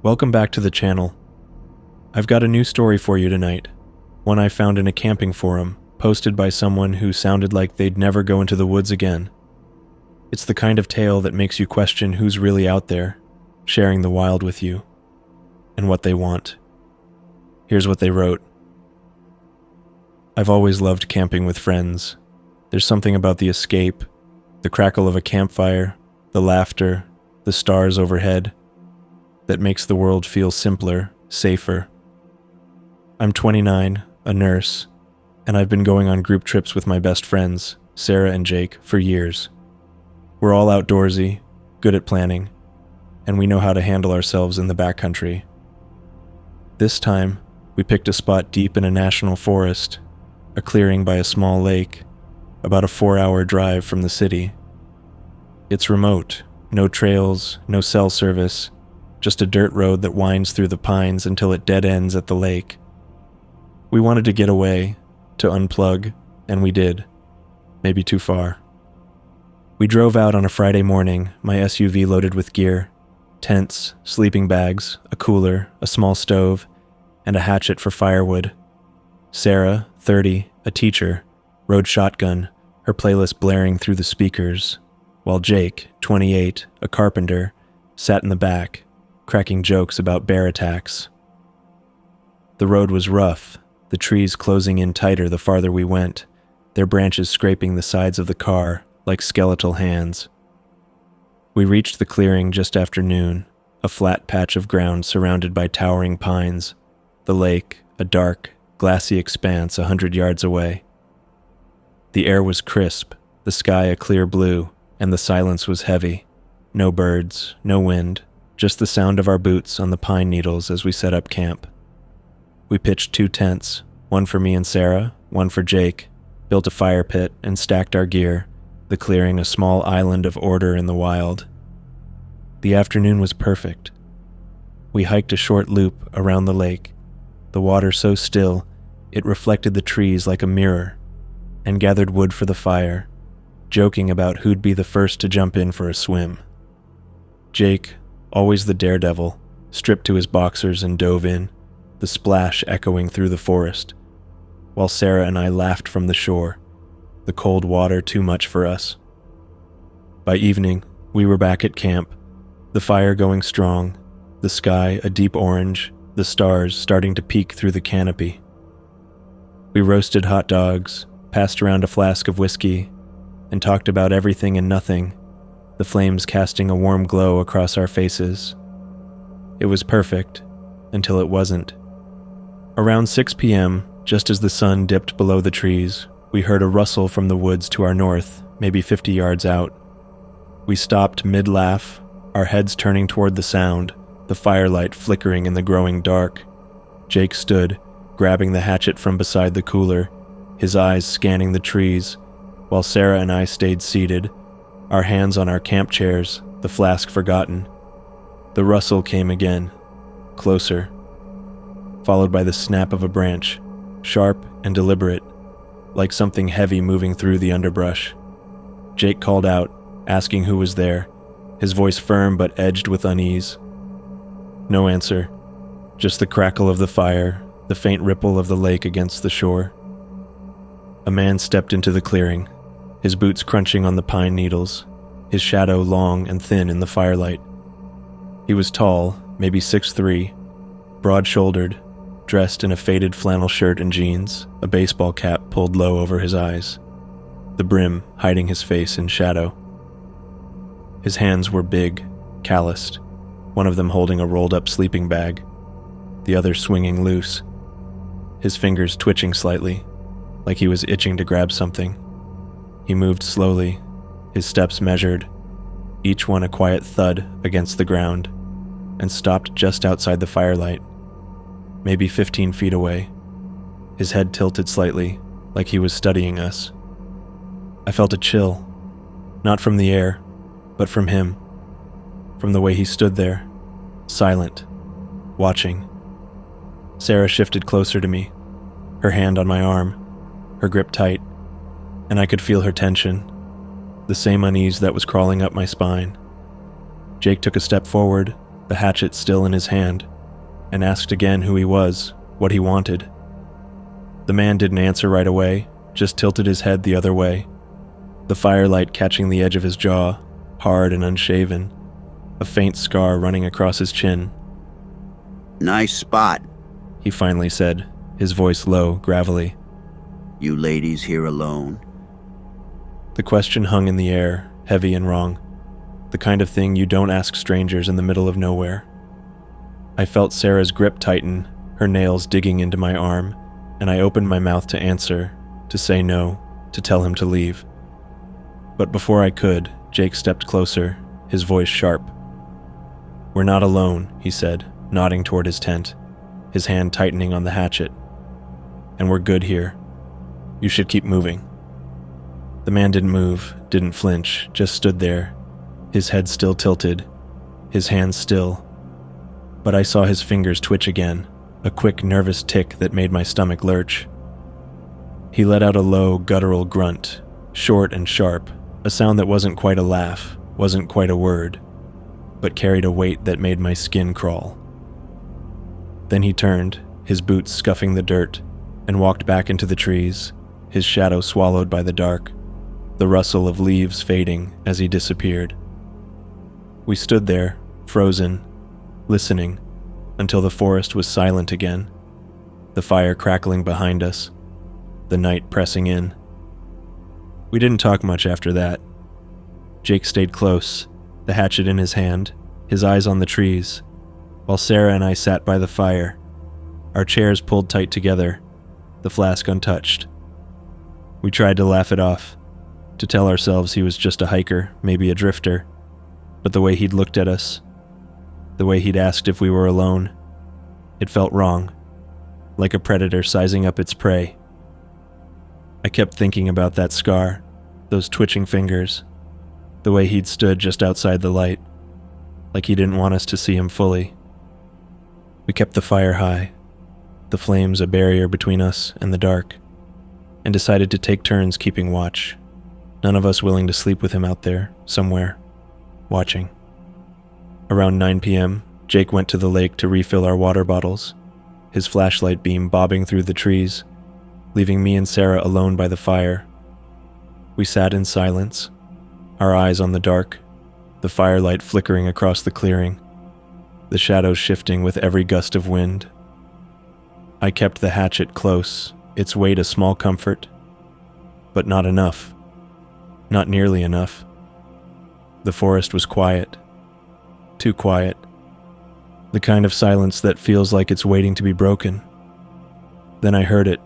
Welcome back to the channel. I've got a new story for you tonight, one I found in a camping forum, posted by someone who sounded like they'd never go into the woods again. It's the kind of tale that makes you question who's really out there, sharing the wild with you, and what they want. Here's what they wrote. I've always loved camping with friends. There's something about the escape, the crackle of a campfire, the laughter, the stars overhead, that makes the world feel simpler, safer. I'm 29, a nurse, and I've been going on group trips with my best friends, Sarah and Jake, for years. We're all outdoorsy, good at planning, and we know how to handle ourselves in the backcountry. This time, we picked a spot deep in a national forest, a clearing by a small lake, about a 4-hour drive from the city. It's remote, no trails, no cell service, just a dirt road that winds through the pines until it dead ends at the lake. We wanted to get away, to unplug, and we did. Maybe too far. We drove out on a Friday morning, my SUV loaded with gear, tents, sleeping bags, a cooler, a small stove, and a hatchet for firewood. Sarah, 30, a teacher, rode shotgun, her playlist blaring through the speakers, while Jake, 28, a carpenter, sat in the back, cracking jokes about bear attacks. The road was rough, the trees closing in tighter the farther we went, their branches scraping the sides of the car like skeletal hands. We reached the clearing just after noon, a flat patch of ground surrounded by towering pines, the lake, a dark, glassy expanse 100 yards away. The air was crisp, the sky a clear blue, and the silence was heavy. No birds, no wind, just the sound of our boots on the pine needles as we set up camp. We pitched 2 tents, one for me and Sarah, one for Jake, built a fire pit and stacked our gear, the clearing a small island of order in the wild. The afternoon was perfect. We hiked a short loop around the lake, the water so still it reflected the trees like a mirror, and gathered wood for the fire, joking about who'd be the first to jump in for a swim. Jake, always the daredevil, stripped to his boxers and dove in, the splash echoing through the forest, while Sarah and I laughed from the shore, the cold water too much for us. By evening, we were back at camp, the fire going strong, the sky a deep orange, the stars starting to peek through the canopy. We roasted hot dogs, passed around a flask of whiskey, and talked about everything and nothing, the flames casting a warm glow across our faces. It was perfect, until it wasn't. Around 6 p.m., just as the sun dipped below the trees, we heard a rustle from the woods to our north, maybe 50 yards out. We stopped mid-laugh, our heads turning toward the sound, the firelight flickering in the growing dark. Jake stood, grabbing the hatchet from beside the cooler, his eyes scanning the trees, while Sarah and I stayed seated, our hands on our camp chairs, the flask forgotten. The rustle came again, closer, followed by the snap of a branch, sharp and deliberate, like something heavy moving through the underbrush. Jake called out, asking who was there, his voice firm but edged with unease. No answer, just the crackle of the fire, the faint ripple of the lake against the shore. A man stepped into the clearing, his boots crunching on the pine needles, his shadow long and thin in the firelight. He was tall, maybe 6'3", broad-shouldered, dressed in a faded flannel shirt and jeans, a baseball cap pulled low over his eyes, the brim hiding his face in shadow. His hands were big, calloused, one of them holding a rolled-up sleeping bag, the other swinging loose, his fingers twitching slightly, like he was itching to grab something. He moved slowly, his steps measured, each one a quiet thud against the ground, and stopped just outside the firelight, maybe 15 feet away, his head tilted slightly, like he was studying us. I felt a chill, not from the air, but from him, from the way he stood there, silent, watching. Sarah shifted closer to me, her hand on my arm, her grip tight, and I could feel her tension, the same unease that was crawling up my spine. Jake took a step forward, the hatchet still in his hand, and asked again who he was, what he wanted. The man didn't answer right away, just tilted his head the other way, the firelight catching the edge of his jaw, hard and unshaven, a faint scar running across his chin. "Nice spot," he finally said, his voice low, gravelly. "You ladies here alone?" The question hung in the air, heavy and wrong, the kind of thing you don't ask strangers in the middle of nowhere. I felt Sarah's grip tighten, her nails digging into my arm, and I opened my mouth to answer, to say no, to tell him to leave. But before I could, Jake stepped closer, his voice sharp. "We're not alone," he said, nodding toward his tent, his hand tightening on the hatchet. "And we're good here. You should keep moving." The man didn't move, didn't flinch, just stood there, his head still tilted, his hands still. But I saw his fingers twitch again, a quick, nervous tick that made my stomach lurch. He let out a low, guttural grunt, short and sharp, a sound that wasn't quite a laugh, wasn't quite a word, but carried a weight that made my skin crawl. Then he turned, his boots scuffing the dirt, and walked back into the trees, his shadow swallowed by the dark, the rustle of leaves fading as he disappeared. We stood there, frozen, listening, until the forest was silent again, the fire crackling behind us, the night pressing in. We didn't talk much after that. Jake stayed close, the hatchet in his hand, his eyes on the trees, while Sarah and I sat by the fire, our chairs pulled tight together, the flask untouched. We tried to laugh it off, to tell ourselves he was just a hiker, maybe a drifter, but the way he'd looked at us, the way he'd asked if we were alone, it felt wrong, like a predator sizing up its prey. I kept thinking about that scar, those twitching fingers, the way he'd stood just outside the light, like he didn't want us to see him fully. We kept the fire high, the flames a barrier between us and the dark, and decided to take turns keeping watch, none of us willing to sleep with him out there, somewhere, watching. Around 9 p.m., Jake went to the lake to refill our water bottles, his flashlight beam bobbing through the trees, leaving me and Sarah alone by the fire. We sat in silence, our eyes on the dark, the firelight flickering across the clearing, the shadows shifting with every gust of wind. I kept the hatchet close, its weight a small comfort, but not enough, not nearly enough. The forest was quiet, too quiet, the kind of silence that feels like it's waiting to be broken. Then I heard it,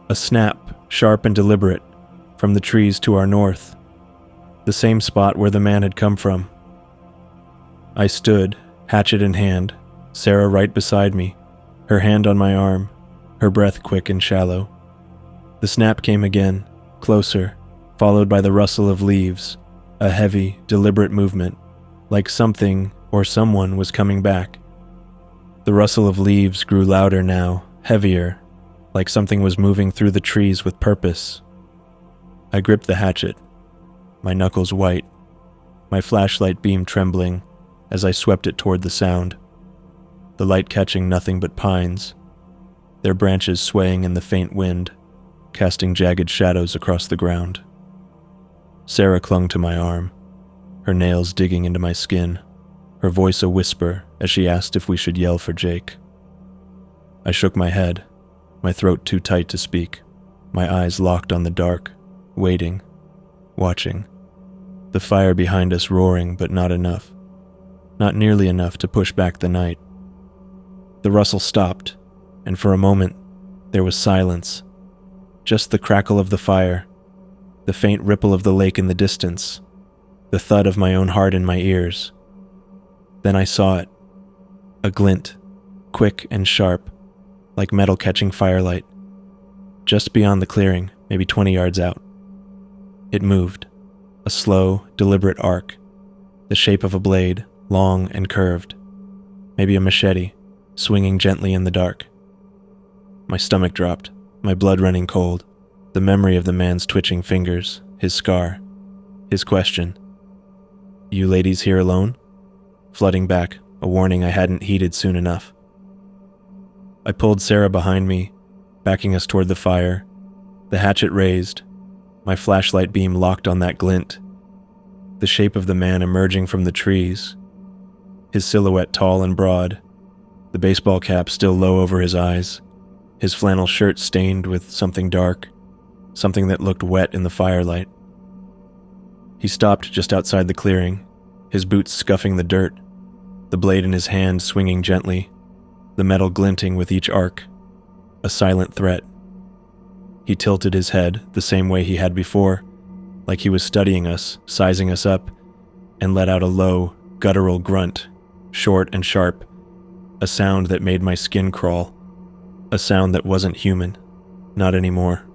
a snap, sharp and deliberate, from the trees to our north, the same spot where the man had come from. I stood, hatchet in hand, Sarah right beside me, her hand on my arm, her breath quick and shallow. The snap came again, closer, followed by the rustle of leaves, a heavy, deliberate movement, like something or someone was coming back. The rustle of leaves grew louder now, heavier, like something was moving through the trees with purpose. I gripped the hatchet, my knuckles white, my flashlight beam trembling as I swept it toward the sound, the light catching nothing but pines, their branches swaying in the faint wind, casting jagged shadows across the ground. Sarah clung to my arm, her nails digging into my skin, her voice a whisper as she asked if we should yell for Jake. I shook my head, my throat too tight to speak, my eyes locked on the dark, waiting, watching, the fire behind us roaring but not enough, not nearly enough to push back the night. The rustle stopped, and for a moment there was silence, just the crackle of the fire, the faint ripple of the lake in the distance, the thud of my own heart in my ears. Then I saw it, a glint, quick and sharp, like metal catching firelight, just beyond the clearing, maybe 20 yards out. It moved, a slow, deliberate arc, the shape of a blade, long and curved, maybe a machete, swinging gently in the dark. My stomach dropped, my blood running cold, the memory of the man's twitching fingers, his scar, his question. "You ladies here alone?" flooding back, a warning I hadn't heeded soon enough. I pulled Sarah behind me, backing us toward the fire, the hatchet raised, my flashlight beam locked on that glint, the shape of the man emerging from the trees, his silhouette tall and broad, the baseball cap still low over his eyes, his flannel shirt stained with something dark, something that looked wet in the firelight. He stopped just outside the clearing, his boots scuffing the dirt, the blade in his hand swinging gently, the metal glinting with each arc, a silent threat. He tilted his head the same way he had before, like he was studying us, sizing us up, and let out a low, guttural grunt, short and sharp, a sound that made my skin crawl, a sound that wasn't human, not anymore.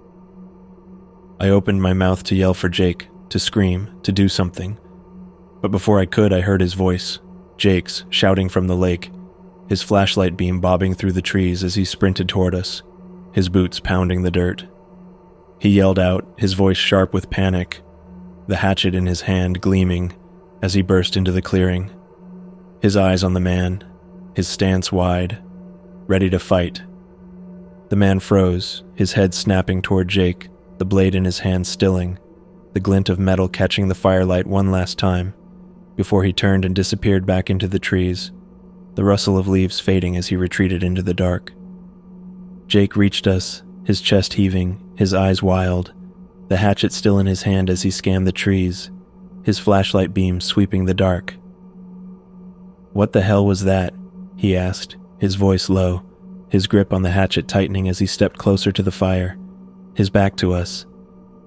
I opened my mouth to yell for Jake, to scream, to do something, but before I could, I heard his voice, Jake's, shouting from the lake, his flashlight beam bobbing through the trees as he sprinted toward us, his boots pounding the dirt. He yelled out, his voice sharp with panic, the hatchet in his hand gleaming as he burst into the clearing, his eyes on the man, his stance wide, ready to fight. The man froze, his head snapping toward Jake, the blade in his hand stilling, the glint of metal catching the firelight one last time, before he turned and disappeared back into the trees, the rustle of leaves fading as he retreated into the dark. Jake reached us, his chest heaving, his eyes wild, the hatchet still in his hand as he scanned the trees, his flashlight beam sweeping the dark. "What the hell was that?" he asked, his voice low, his grip on the hatchet tightening as he stepped closer to the fire, his back to us,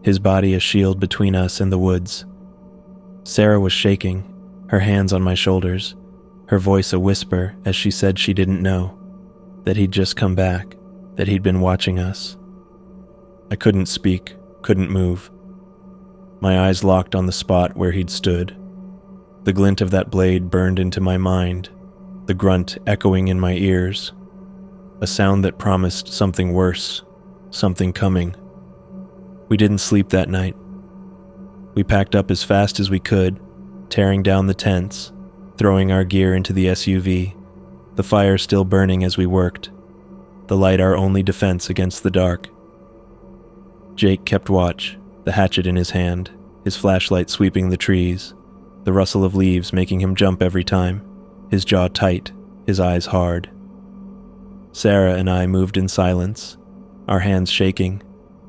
his body a shield between us and the woods. Sarah was shaking, her hands on my shoulders, her voice a whisper as she said she didn't know, that he'd just come back, that he'd been watching us. I couldn't speak, couldn't move. My eyes locked on the spot where he'd stood. The glint of that blade burned into my mind, the grunt echoing in my ears, a sound that promised something worse, something coming. We didn't sleep that night. We packed up as fast as we could, tearing down the tents, throwing our gear into the SUV, the fire still burning as we worked, the light our only defense against the dark. Jake kept watch, the hatchet in his hand, his flashlight sweeping the trees, the rustle of leaves making him jump every time, his jaw tight, his eyes hard. Sarah and I moved in silence, our hands shaking,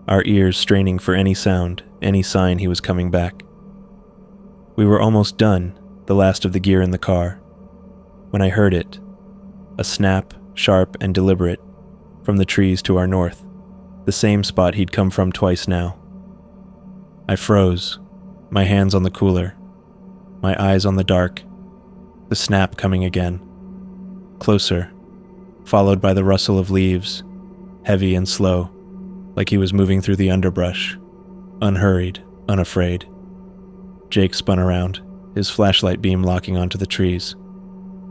our ears straining for any sound, any sign he was coming back. We were almost done, the last of the gear in the car, when I heard it, a snap, sharp and deliberate, from the trees to our north, the same spot he'd come from twice now. I froze, my hands on the cooler, my eyes on the dark, the snap coming again, closer, followed by the rustle of leaves, heavy and slow, like he was moving through the underbrush, unhurried, unafraid. Jake spun around, his flashlight beam locking onto the trees,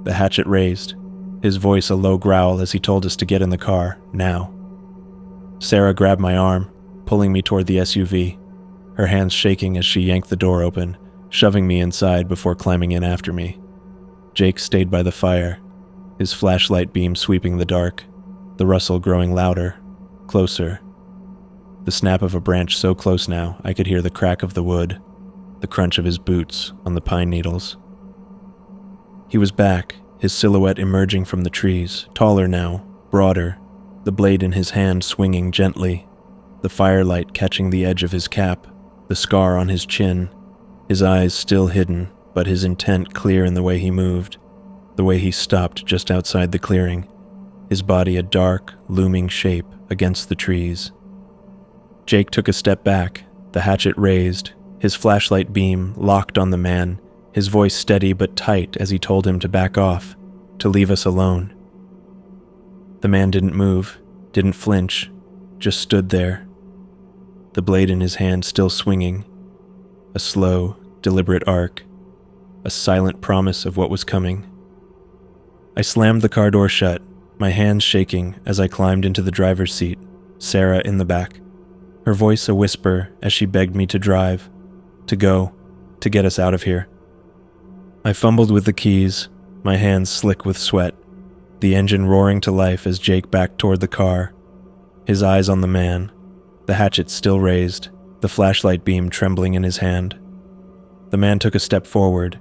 the hatchet raised, his voice a low growl as he told us to get in the car, now. Sarah grabbed my arm, pulling me toward the SUV, her hands shaking as she yanked the door open, shoving me inside before climbing in after me. Jake stayed by the fire, his flashlight beam sweeping the dark, the rustle growing louder, closer. The snap of a branch so close now I could hear the crack of the wood, the crunch of his boots on the pine needles. He was back, his silhouette emerging from the trees, taller now, broader, the blade in his hand swinging gently, the firelight catching the edge of his cap, the scar on his chin, his eyes still hidden, but his intent clear in the way he moved, the way he stopped just outside the clearing, his body a dark, looming shape against the trees. Jake took a step back, the hatchet raised, his flashlight beam locked on the man, his voice steady but tight as he told him to back off, to leave us alone. The man didn't move, didn't flinch, just stood there, the blade in his hand still swinging, a slow, deliberate arc, a silent promise of what was coming. I slammed the car door shut, my hands shaking as I climbed into the driver's seat, Sarah in the back, her voice a whisper as she begged me to drive, to go, to get us out of here. I fumbled with the keys, my hands slick with sweat, the engine roaring to life as Jake backed toward the car, his eyes on the man, the hatchet still raised, the flashlight beam trembling in his hand. The man took a step forward,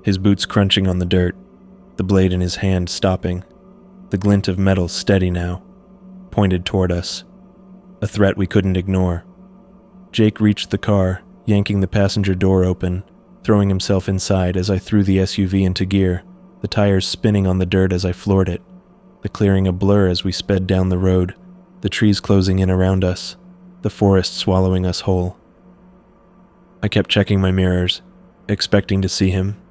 his boots crunching on the dirt, the blade in his hand stopping, the glint of metal steady now, pointed toward us, a threat we couldn't ignore. Jake reached the car, yanking the passenger door open, throwing himself inside as I threw the SUV into gear, the tires spinning on the dirt as I floored it, the clearing a blur as we sped down the road, the trees closing in around us, the forest swallowing us whole. I kept checking my mirrors, expecting to see him,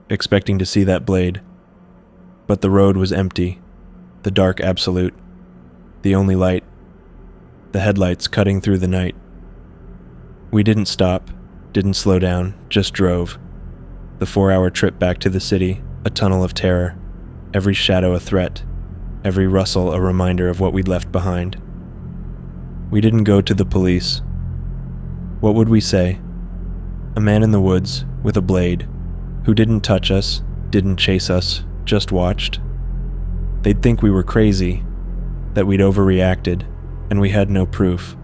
expecting to see that blade. But the road was empty, the dark absolute, the only light, the headlights cutting through the night. We didn't stop, didn't slow down, just drove. The 4-hour trip back to the city, a tunnel of terror, every shadow a threat, every rustle a reminder of what we'd left behind. We didn't go to the police. What would we say? A man in the woods, with a blade, who didn't touch us, didn't chase us, just watched. They'd think we were crazy, that we'd overreacted, and we had no proof,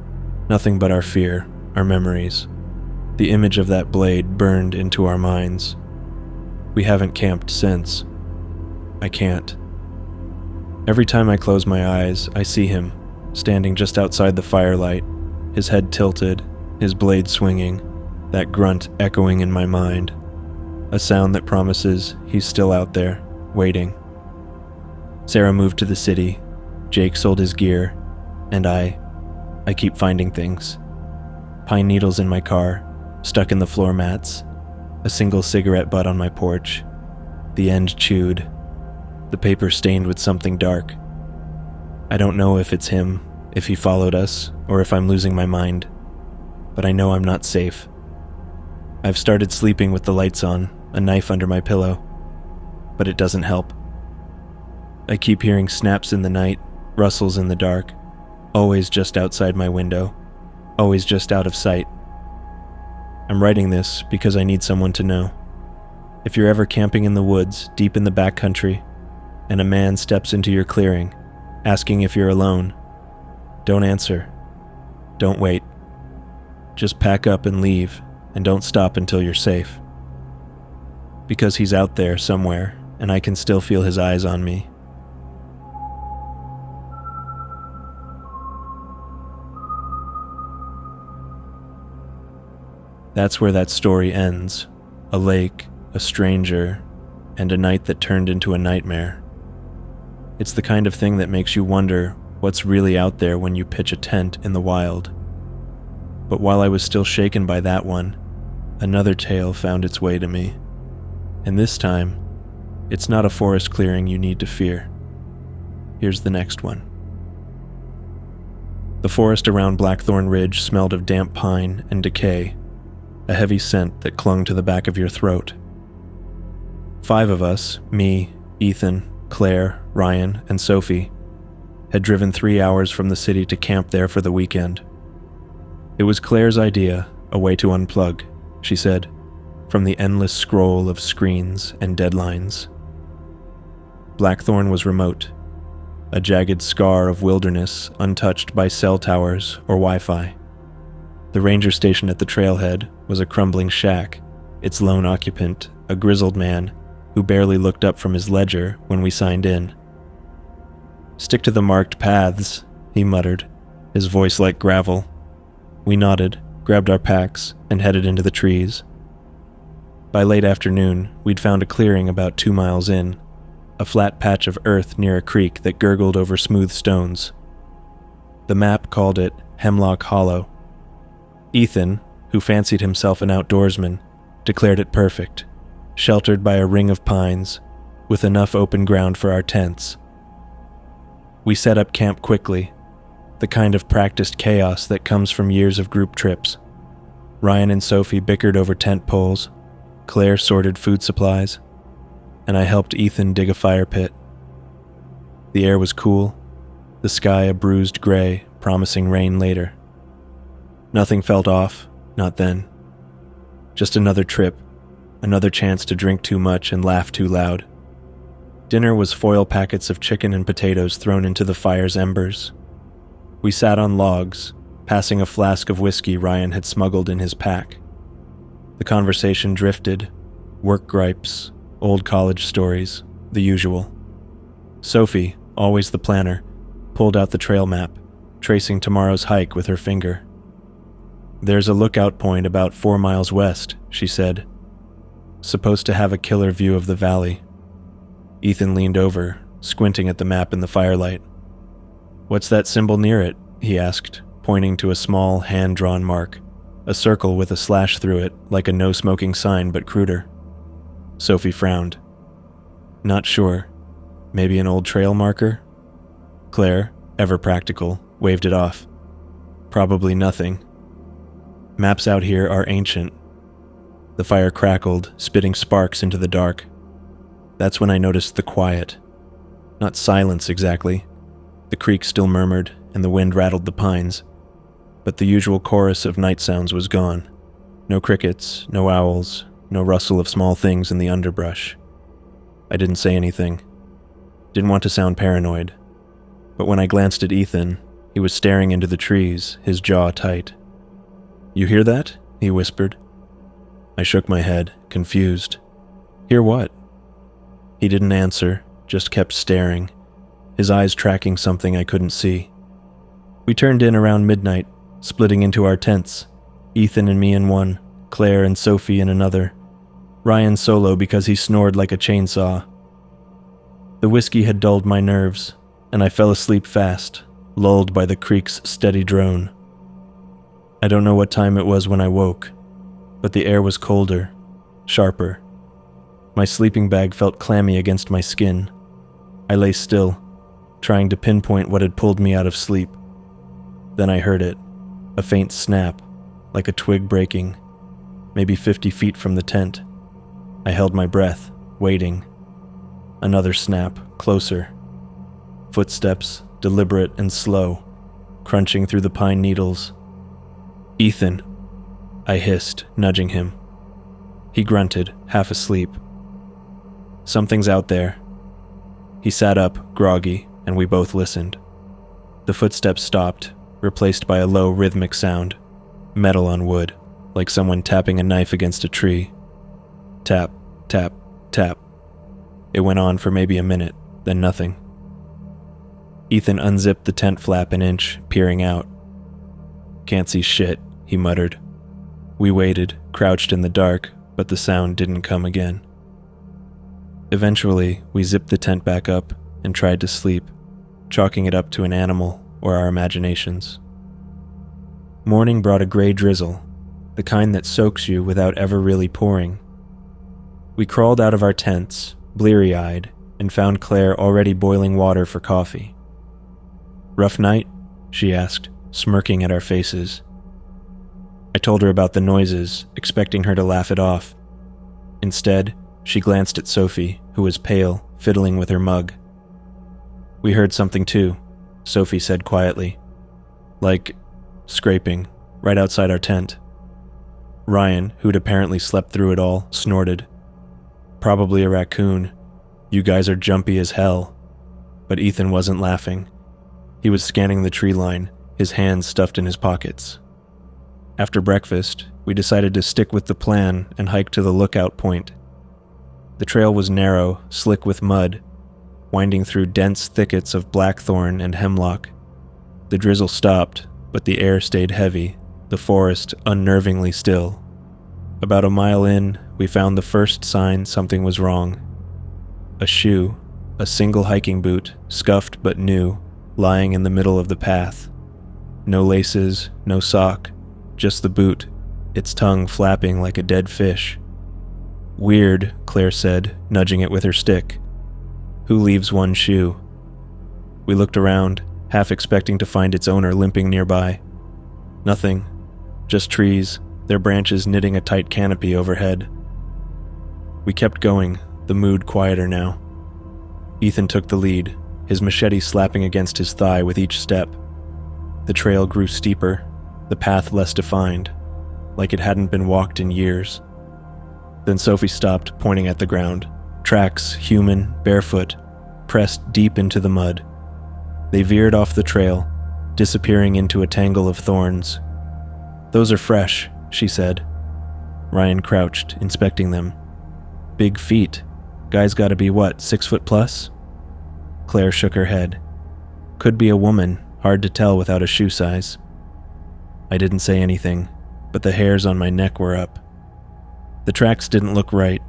nothing but our fear, our memories. The image of that blade burned into our minds. We haven't camped since. I can't. Every time I close my eyes, I see him, standing just outside the firelight, his head tilted, his blade swinging, that grunt echoing in my mind, a sound that promises he's still out there, waiting. Sarah moved to the city, Jake sold his gear, and I keep finding things. Pine needles in my car, stuck in the floor mats, a single cigarette butt on my porch, the end chewed, the paper stained with something dark. I don't know if it's him, if he followed us, or if I'm losing my mind, but I know I'm not safe. I've started sleeping with the lights on, a knife under my pillow, but it doesn't help. I keep hearing snaps in the night, rustles in the dark, always just outside my window, always just out of sight. I'm writing this because I need someone to know. If you're ever camping in the woods, deep in the backcountry, and a man steps into your clearing, asking if you're alone, don't answer. Don't wait. Just pack up and leave, and don't stop until you're safe. Because he's out there somewhere, and I can still feel his eyes on me. That's where that story ends. A lake, a stranger, and a night that turned into a nightmare. It's the kind of thing that makes you wonder what's really out there when you pitch a tent in the wild. But while I was still shaken by that one, another tale found its way to me. And this time, it's not a forest clearing you need to fear. Here's the next one. The forest around Blackthorn Ridge smelled of damp pine and decay, a heavy scent that clung to the back of your throat. 5 of us, me, Ethan, Claire, Ryan, and Sophie, had driven 3 hours from the city to camp there for the weekend. It was Claire's idea, a way to unplug, she said, from the endless scroll of screens and deadlines. Blackthorn was remote, a jagged scar of wilderness untouched by cell towers or Wi-Fi. The ranger station at the trailhead was a crumbling shack, its lone occupant, a grizzled man who barely looked up from his ledger when we signed in. "Stick to the marked paths," he muttered, his voice like gravel. We nodded, grabbed our packs, and headed into the trees. By late afternoon, we'd found a clearing about 2 miles in, a flat patch of earth near a creek that gurgled over smooth stones. The map called it Hemlock Hollow. Ethan, who fancied himself an outdoorsman, declared it perfect, sheltered by a ring of pines, with enough open ground for our tents. We set up camp quickly, the kind of practiced chaos that comes from years of group trips. Ryan and Sophie bickered over tent poles, Claire sorted food supplies, and I helped Ethan dig a fire pit. The air was cool, the sky a bruised gray, promising rain later. Nothing felt off, not then. Just another trip, another chance to drink too much and laugh too loud. Dinner was foil packets of chicken and potatoes thrown into the fire's embers. We sat on logs, passing a flask of whiskey Ryan had smuggled in his pack. The conversation drifted, work gripes, old college stories, the usual. Sophie, always the planner, pulled out the trail map, tracing tomorrow's hike with her finger. "There's a lookout point about 4 miles west," she said. "Supposed to have a killer view of the valley." Ethan leaned over, squinting at the map in the firelight. "What's that symbol near it?" he asked, pointing to a small, hand-drawn mark, a circle with a slash through it, like a no-smoking sign but cruder. Sophie frowned. "Not sure. Maybe an old trail marker?" Claire, ever practical, waved it off. "Probably nothing. Maps out here are ancient." The fire crackled, spitting sparks into the dark. That's when I noticed the quiet. Not silence exactly. The creek still murmured, and the wind rattled the pines. But the usual chorus of night sounds was gone. No crickets, no owls, no rustle of small things in the underbrush. I didn't say anything. Didn't want to sound paranoid. But when I glanced at Ethan, he was staring into the trees, his jaw tight. "You hear that?" he whispered. I shook my head, confused. "Hear what?" He didn't answer, just kept staring, his eyes tracking something I couldn't see. We turned in around midnight, splitting into our tents, Ethan and me in one, Claire and Sophie in another, Ryan solo because he snored like a chainsaw. The whiskey had dulled my nerves, and I fell asleep fast, lulled by the creek's steady drone. I don't know what time it was when I woke, but the air was colder, sharper. My sleeping bag felt clammy against my skin. I lay still, trying to pinpoint what had pulled me out of sleep. Then I heard it, a faint snap, like a twig breaking, maybe 50 feet from the tent. I held my breath, waiting. Another snap, closer. Footsteps, deliberate and slow, crunching through the pine needles. "Ethan," I hissed, nudging him. He grunted, half asleep. "Something's out there." He sat up, groggy, and we both listened. The footsteps stopped, replaced by a low rhythmic sound, metal on wood, like someone tapping a knife against a tree. Tap, tap, tap. It went on for maybe a minute, then nothing. Ethan unzipped the tent flap an inch, peering out. "Can't see shit," he muttered. We waited, crouched in the dark, but the sound didn't come again. Eventually, we zipped the tent back up and tried to sleep, chalking it up to an animal or our imaginations. Morning brought a gray drizzle, the kind that soaks you without ever really pouring. We crawled out of our tents, bleary-eyed, and found Claire already boiling water for coffee. "Rough night?" she asked, smirking at our faces. I told her about the noises, expecting her to laugh it off. Instead, she glanced at Sophie, who was pale, fiddling with her mug. "We heard something too," Sophie said quietly. "Like scraping, right outside our tent." Ryan, who'd apparently slept through it all, snorted. "Probably a raccoon. You guys are jumpy as hell." But Ethan wasn't laughing. He was scanning the tree line, his hands stuffed in his pockets. After breakfast, we decided to stick with the plan and hike to the lookout point. The trail was narrow, slick with mud, winding through dense thickets of blackthorn and hemlock. The drizzle stopped, but the air stayed heavy, the forest unnervingly still. About a mile in, we found the first sign something was wrong. A shoe, a single hiking boot, scuffed but new, lying in the middle of the path. No laces, no sock, just the boot, its tongue flapping like a dead fish. "Weird," Claire said, nudging it with her stick. "Who leaves one shoe?" We looked around, half expecting to find its owner limping nearby. Nothing, just trees, their branches knitting a tight canopy overhead. We kept going, the mood quieter now. Ethan took the lead, his machete slapping against his thigh with each step. The trail grew steeper, the path less defined, like it hadn't been walked in years. Then Sophie stopped, pointing at the ground, Tracks, human, barefoot, pressed deep into the mud. They veered off the trail, disappearing into a tangle of thorns. "Those are fresh," she said. Ryan crouched, inspecting them. "Big feet. Guy's gotta be what, 6 foot plus?" Claire shook her head. "Could be a woman, hard to tell without a shoe size." I didn't say anything, but the hairs on my neck were up. The tracks didn't look right.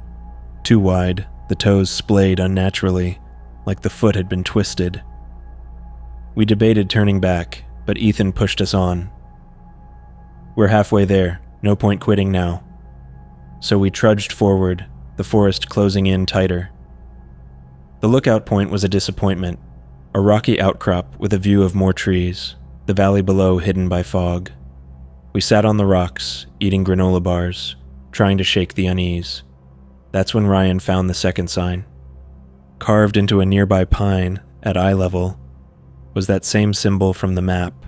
Too wide, the toes splayed unnaturally, like the foot had been twisted. We debated turning back, but Ethan pushed us on. "We're halfway there, no point quitting now." So we trudged forward, the forest closing in tighter. The lookout point was a disappointment, a rocky outcrop with a view of more trees, the valley below hidden by fog. We sat on the rocks, eating granola bars, trying to shake the unease. That's when Ryan found the second sign. Carved into a nearby pine, at eye level, was that same symbol from the map.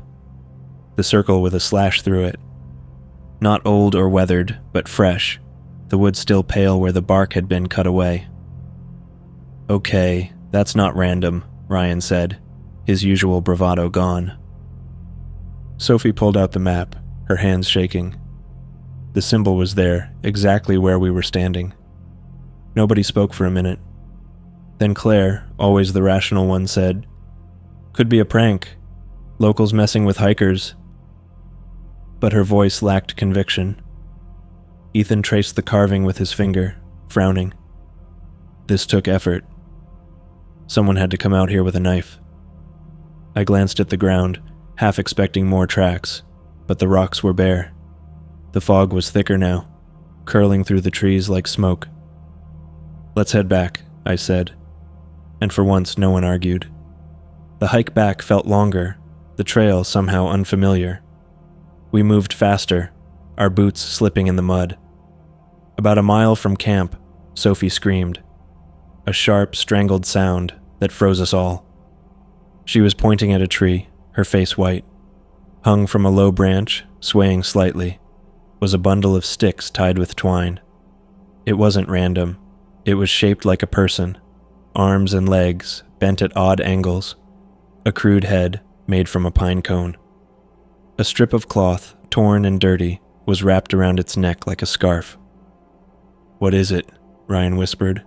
The circle with a slash through it. Not old or weathered, but fresh, the wood still pale where the bark had been cut away. "Okay, that's not random," Ryan said, his usual bravado gone. Sophie pulled out the map, her hands shaking. The symbol was there, exactly where we were standing. Nobody spoke for a minute. Then Claire, always the rational one, said, "Could be a prank. Locals messing with hikers." But her voice lacked conviction. Ethan traced the carving with his finger, frowning. This took effort. Someone had to come out here with a knife. I glanced at the ground, half expecting more tracks, but the rocks were bare. The fog was thicker now, curling through the trees like smoke. "Let's head back," I said, and for once no one argued. The hike back felt longer, the trail somehow unfamiliar. We moved faster, our boots slipping in the mud. About a mile from camp, Sophie screamed. A sharp, strangled sound that froze us all. She was pointing at a tree, her face white. Hung from a low branch, swaying slightly, was a bundle of sticks tied with twine. It wasn't random. It was shaped like a person, arms and legs bent at odd angles, a crude head made from a pine cone. A strip of cloth, torn and dirty, was wrapped around its neck like a scarf. "What is it?" Ryan whispered.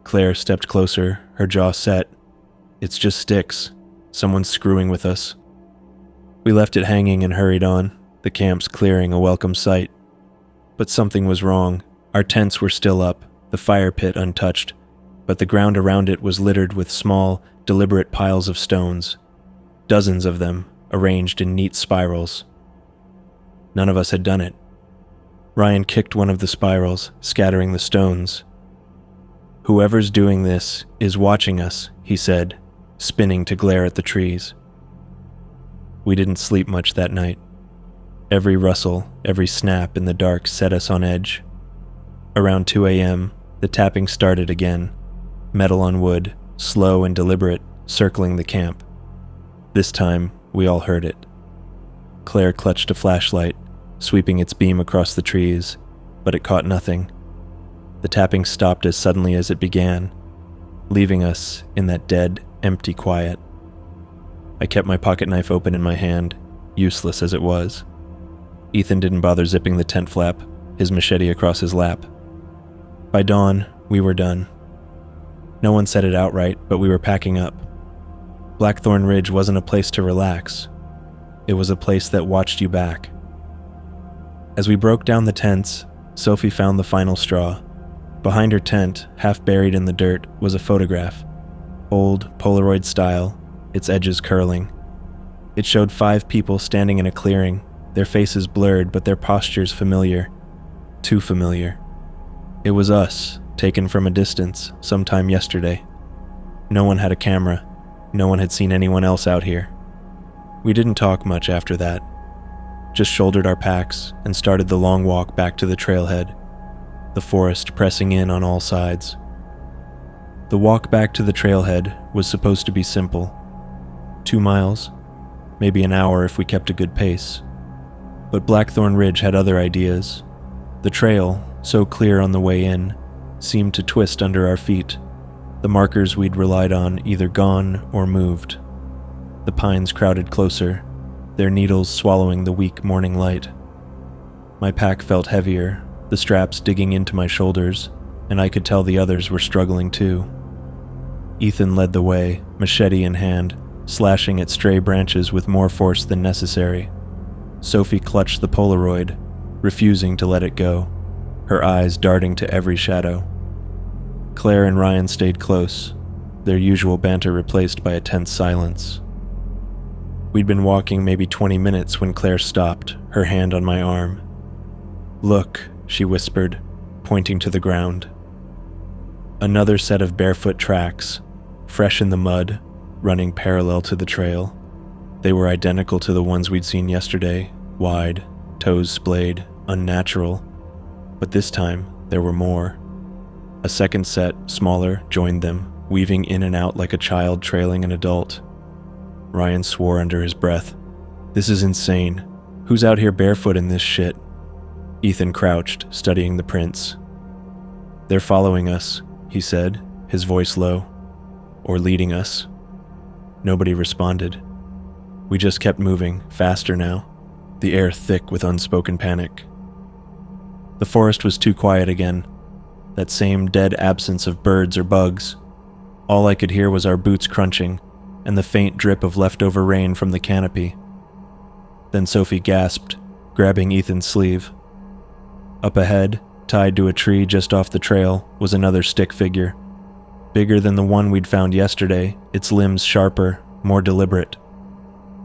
Claire stepped closer, her jaw set. "It's just sticks. Someone's screwing with us." We left it hanging and hurried on, the camp's clearing a welcome sight. But something was wrong. Our tents were still up, the fire pit untouched, but the ground around it was littered with small, deliberate piles of stones. Dozens of them, arranged in neat spirals. None of us had done it. Ryan kicked one of the spirals, scattering the stones. "Whoever's doing this is watching us," he said, spinning to glare at the trees. We didn't sleep much that night. Every rustle, every snap in the dark set us on edge. Around 2 a.m., the tapping started again, metal on wood, slow and deliberate, circling the camp. This time, we all heard it. Claire clutched a flashlight, sweeping its beam across the trees, but it caught nothing. The tapping stopped as suddenly as it began, leaving us in that dead, empty quiet. I kept my pocket knife open in my hand, useless as it was. Ethan didn't bother zipping the tent flap, his machete across his lap. By dawn, we were done. No one said it outright, but we were packing up. Blackthorn Ridge wasn't a place to relax. It was a place that watched you back. As we broke down the tents, Sophie found the final straw. Behind her tent, half buried in the dirt, was a photograph. Old, Polaroid style, its edges curling. It showed 5 people standing in a clearing, their faces blurred but their postures familiar. Too familiar. It was us, taken from a distance, sometime yesterday. No one had a camera. No one had seen anyone else out here. We didn't talk much after that. Just shouldered our packs and started the long walk back to the trailhead, the forest pressing in on all sides. The walk back to the trailhead was supposed to be simple. 2 miles, maybe an hour if we kept a good pace. But Blackthorn Ridge had other ideas. The trail, so clear on the way in, seemed to twist under our feet, the markers we'd relied on either gone or moved. The pines crowded closer, their needles swallowing the weak morning light. My pack felt heavier, the straps digging into my shoulders, and I could tell the others were struggling too. Ethan led the way, machete in hand, slashing at stray branches with more force than necessary. Sophie clutched the Polaroid, refusing to let it go, her eyes darting to every shadow. Claire and Ryan stayed close, their usual banter replaced by a tense silence. We'd been walking maybe 20 minutes when Claire stopped, her hand on my arm. "Look," she whispered, pointing to the ground. Another set of barefoot tracks, fresh in the mud, running parallel to the trail. They were identical to the ones we'd seen yesterday, wide, toes splayed, unnatural. But this time, there were more. A second set, smaller, joined them, weaving in and out like a child trailing an adult. Ryan swore under his breath. "This is insane. Who's out here barefoot in this shit?" Ethan crouched, studying the prints. "They're following us," he said, his voice low. "Or leading us." Nobody responded. We just kept moving, faster now, the air thick with unspoken panic. The forest was too quiet again, that same dead absence of birds or bugs. All I could hear was our boots crunching, and the faint drip of leftover rain from the canopy. Then Sophie gasped, grabbing Ethan's sleeve. Up ahead, tied to a tree just off the trail, was another stick figure. Bigger than the one we'd found yesterday, its limbs sharper, more deliberate.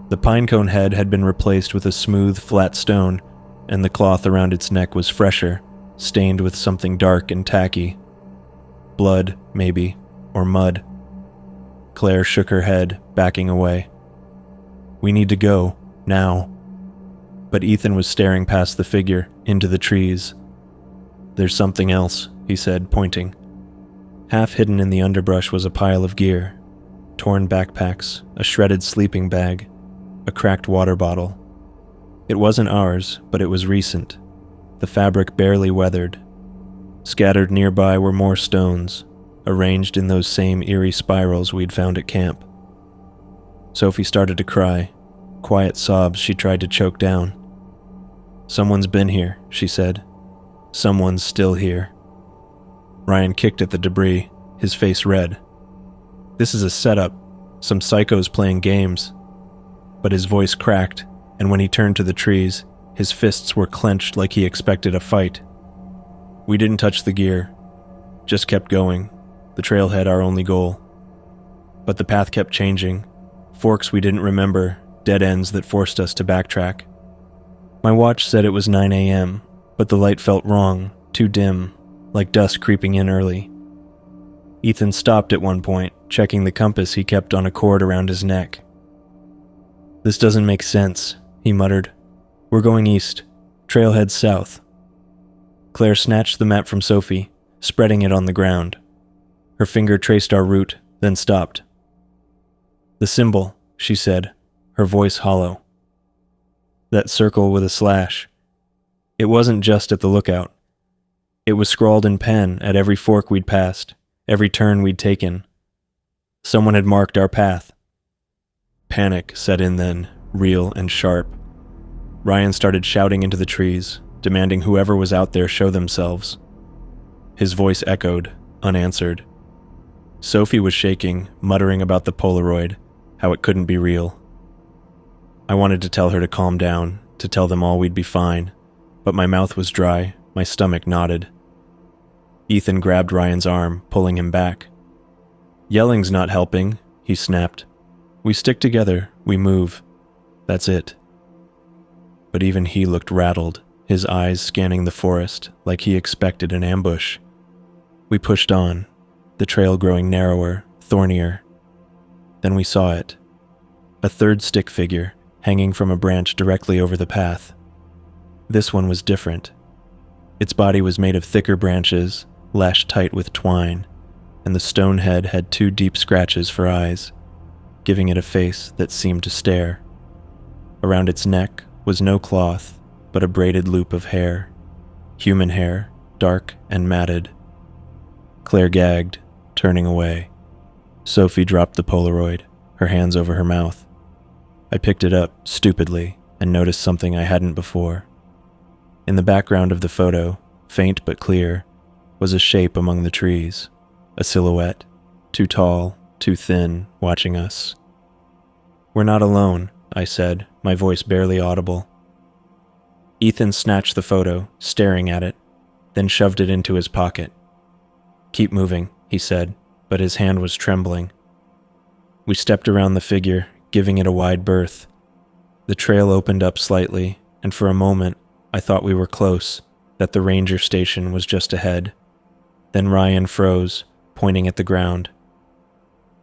The pinecone head had been replaced with a smooth, flat stone, and the cloth around its neck was fresher, stained with something dark and tacky. Blood, maybe, or mud. Claire shook her head, backing away. "We need to go, now." But Ethan was staring past the figure, into the trees. "There's something else," he said, pointing. Half hidden in the underbrush was a pile of gear. Torn backpacks, a shredded sleeping bag, a cracked water bottle. It wasn't ours, but it was recent, the fabric barely weathered. Scattered nearby were more stones, arranged in those same eerie spirals we'd found at camp. Sophie started to cry, quiet sobs she tried to choke down. "Someone's been here," she said. "Someone's still here." Ryan kicked at the debris, his face red. "This is a setup, some psychos playing games." But his voice cracked, and when he turned to the trees, his fists were clenched like he expected a fight. We didn't touch the gear, just kept going, the trailhead our only goal. But the path kept changing, forks we didn't remember, dead ends that forced us to backtrack. My watch said it was 9 a.m., but the light felt wrong, too dim, like dusk creeping in early. Ethan stopped at one point, checking the compass he kept on a cord around his neck. "This doesn't make sense," he muttered. "We're going east. Trailhead south." Claire snatched the map from Sophie, spreading it on the ground. Her finger traced our route, then stopped. "The symbol," she said, her voice hollow. "That circle with a slash. It wasn't just at the lookout. It was scrawled in pen at every fork we'd passed, every turn we'd taken. Someone had marked our path." Panic set in then, real and sharp. Ryan started shouting into the trees, demanding whoever was out there show themselves. His voice echoed, unanswered. Sophie was shaking, muttering about the Polaroid, how it couldn't be real. I wanted to tell her to calm down, to tell them all we'd be fine, but my mouth was dry, my stomach knotted. Ethan grabbed Ryan's arm, pulling him back. "Yelling's not helping," he snapped. "We stick together, we move. That's it." But even he looked rattled, his eyes scanning the forest like he expected an ambush. We pushed on, the trail growing narrower, thornier. Then we saw it. A third stick figure, hanging from a branch directly over the path. This one was different. Its body was made of thicker branches, lashed tight with twine, and the stone head had 2 deep scratches for eyes, giving it a face that seemed to stare. Around its neck was no cloth, but a braided loop of hair. Human hair, dark and matted. Claire gagged, turning away. Sophie dropped the Polaroid, her hands over her mouth. I picked it up, stupidly, and noticed something I hadn't before. In the background of the photo, faint but clear, was a shape among the trees, a silhouette, too tall, too thin, watching us. "We're not alone," I said, my voice barely audible. Ethan snatched the photo, staring at it, then shoved it into his pocket. "Keep moving," he said, but his hand was trembling. We stepped around the figure, giving it a wide berth. The trail opened up slightly, and for a moment, I thought we were close, that the ranger station was just ahead. Then Ryan froze, pointing at the ground.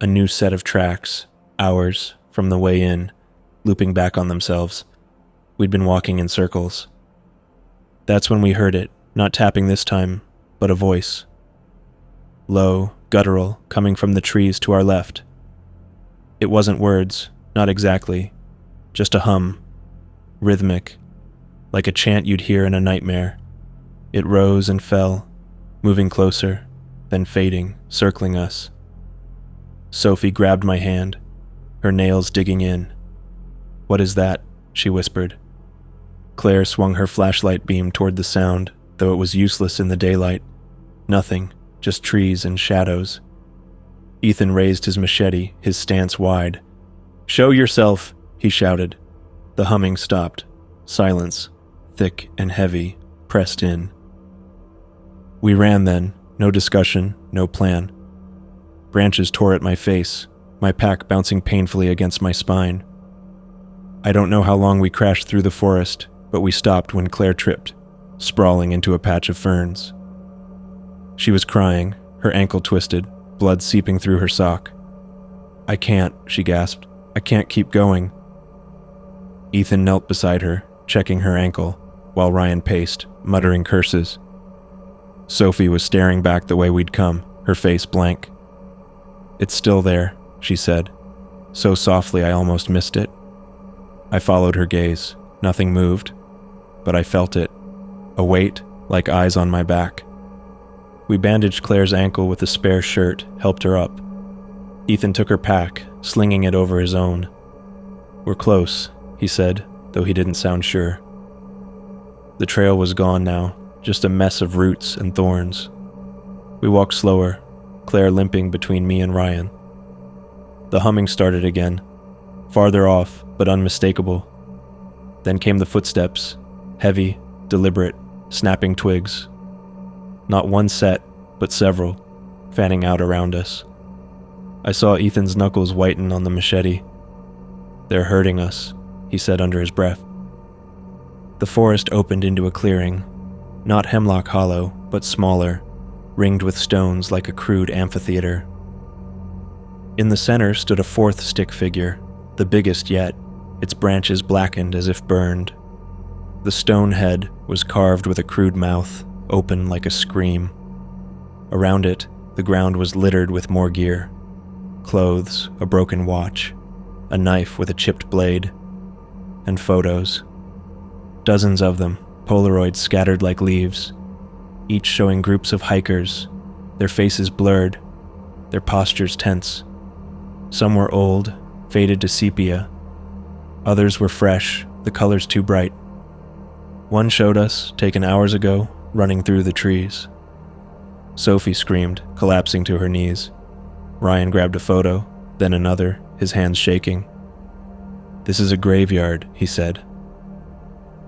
A new set of tracks, ours, from the way in, looping back on themselves. We'd been walking in circles. That's when we heard it, not tapping this time, but a voice. Low, guttural, coming from the trees to our left. It wasn't words, not exactly, just a hum, rhythmic, like a chant you'd hear in a nightmare. It rose and fell, moving closer, then fading, circling us. Sophie grabbed my hand, her nails digging in. "What is that?" she whispered. Claire swung her flashlight beam toward the sound, though it was useless in the daylight. Nothing, just trees and shadows. Ethan raised his machete, his stance wide. "Show yourself!" he shouted. The humming stopped. Silence, thick and heavy, pressed in. We ran then, no discussion, no plan. Branches tore at my face, my pack bouncing painfully against my spine. I don't know how long we crashed through the forest, but we stopped when Claire tripped, sprawling into a patch of ferns. She was crying, her ankle twisted, blood seeping through her sock. "I can't," she gasped. "I can't keep going." Ethan knelt beside her, checking her ankle, while Ryan paced, muttering curses. Sophie was staring back the way we'd come, her face blank. "It's still there," she said, so softly I almost missed it. I followed her gaze. Nothing moved, but I felt it, a weight like eyes on my back. We bandaged Claire's ankle with a spare shirt, helped her up. Ethan took her pack, slinging it over his own. "We're close," he said, though he didn't sound sure. The trail was gone now, just a mess of roots and thorns. We walked slower, Claire limping between me and Ryan. The humming started again, farther off but unmistakable. Then came the footsteps, heavy, deliberate, snapping twigs. Not one set, but several, fanning out around us. I saw Ethan's knuckles whiten on the machete. "They're hurting us," he said under his breath. The forest opened into a clearing, not Hemlock Hollow, but smaller, ringed with stones like a crude amphitheater. In the center stood a fourth stick figure, the biggest yet, its branches blackened as if burned. The stone head was carved with a crude mouth, open like a scream. Around it, the ground was littered with more gear. Clothes, a broken watch, a knife with a chipped blade, and photos. Dozens of them, Polaroids scattered like leaves, each showing groups of hikers, their faces blurred, their postures tense. Some were old, faded to sepia. Others were fresh, the colors too bright. One showed us, taken hours ago, running through the trees. Sophie screamed, collapsing to her knees. Ryan grabbed a photo, then another, his hands shaking. "This is a graveyard," he said.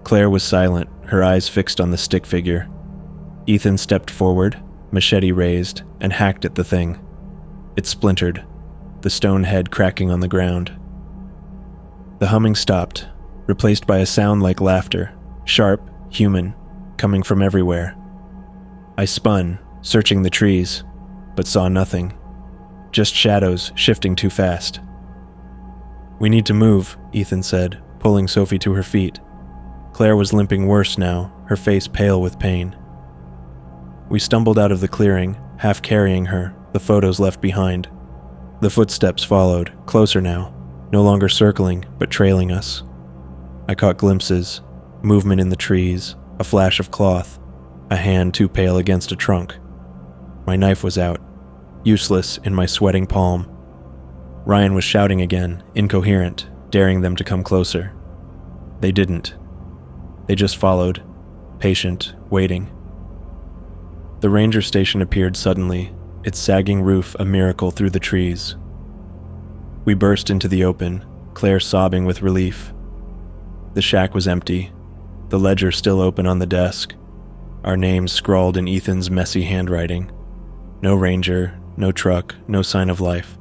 Claire was silent, her eyes fixed on the stick figure. Ethan stepped forward, machete raised, and hacked at the thing. It splintered, the stone head cracking on the ground. The humming stopped, replaced by a sound like laughter, sharp, human, coming from everywhere. I spun, searching the trees, but saw nothing. Just shadows shifting too fast. "We need to move," Ethan said, pulling Sophie to her feet. Claire was limping worse now, her face pale with pain. We stumbled out of the clearing, half carrying her, the photos left behind. The footsteps followed, closer now, no longer circling, but trailing us. I caught glimpses, movement in the trees, a flash of cloth, a hand too pale against a trunk. My knife was out, useless in my sweating palm. Ryan was shouting again, incoherent, daring them to come closer. They didn't. They just followed, patient, waiting. The ranger station appeared suddenly, its sagging roof a miracle through the trees. We burst into the open, Claire sobbing with relief. The shack was empty, the ledger still open on the desk, our names scrawled in Ethan's messy handwriting. No ranger, no truck, no sign of life.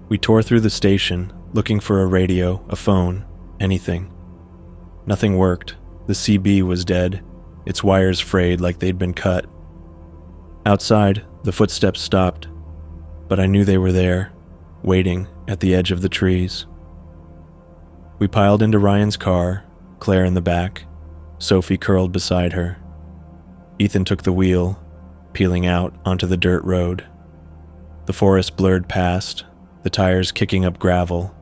We tore through the station, looking for a radio, a phone, anything. Nothing worked. The CB was dead, its wires frayed like they'd been cut. Outside, the footsteps stopped, but I knew they were there, waiting at the edge of the trees. We piled into Ryan's car, Claire in the back, Sophie curled beside her. Ethan took the wheel, peeling out onto the dirt road. The forest blurred past, the tires kicking up gravel.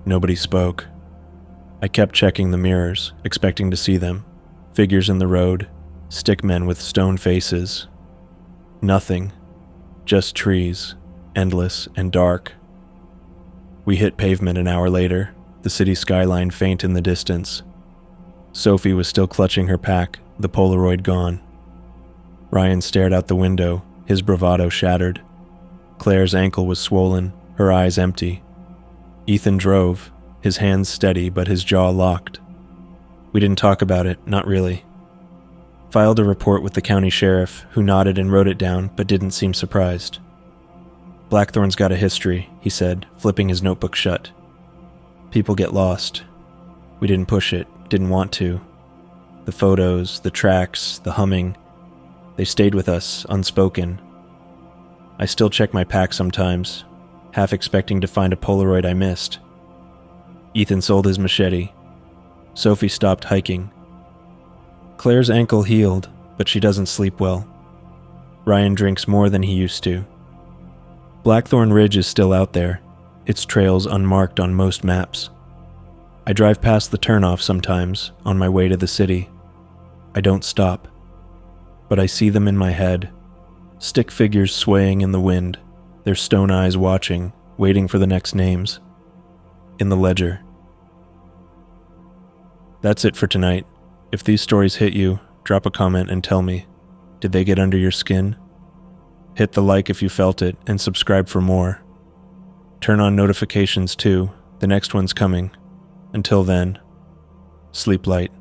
Nobody spoke. I kept checking the mirrors, expecting to see them. Figures in the road, stickmen with stone faces. Nothing. Just trees, endless and dark. We hit pavement an hour later, the city skyline faint in the distance. Sophie was still clutching her pack, the Polaroid gone. Ryan stared out the window, his bravado shattered. Claire's ankle was swollen, her eyes empty. Ethan drove, his hands steady but his jaw locked. We didn't talk about it, not really. Filed a report with the county sheriff, who nodded and wrote it down but didn't seem surprised. Blackthorn's got a history, he said, flipping his notebook shut. People get lost. We didn't push it, didn't want to. The photos, the tracks, the humming, they stayed with us, unspoken. I still check my pack sometimes, half expecting to find a Polaroid I missed. Ethan sold his machete. Sophie stopped hiking. Claire's ankle healed, but she doesn't sleep well. Ryan drinks more than he used to. Blackthorn Ridge is still out there, its trails unmarked on most maps. I drive past the turnoff sometimes, on my way to the city. I don't stop, but I see them in my head, stick figures swaying in the wind, their stone eyes watching, waiting for the next names. In the ledger. That's it for tonight. If these stories hit you, drop a comment and tell me, did they get under your skin? Hit the like if you felt it, and subscribe for more. Turn on notifications too, the next one's coming. Until then, sleep light.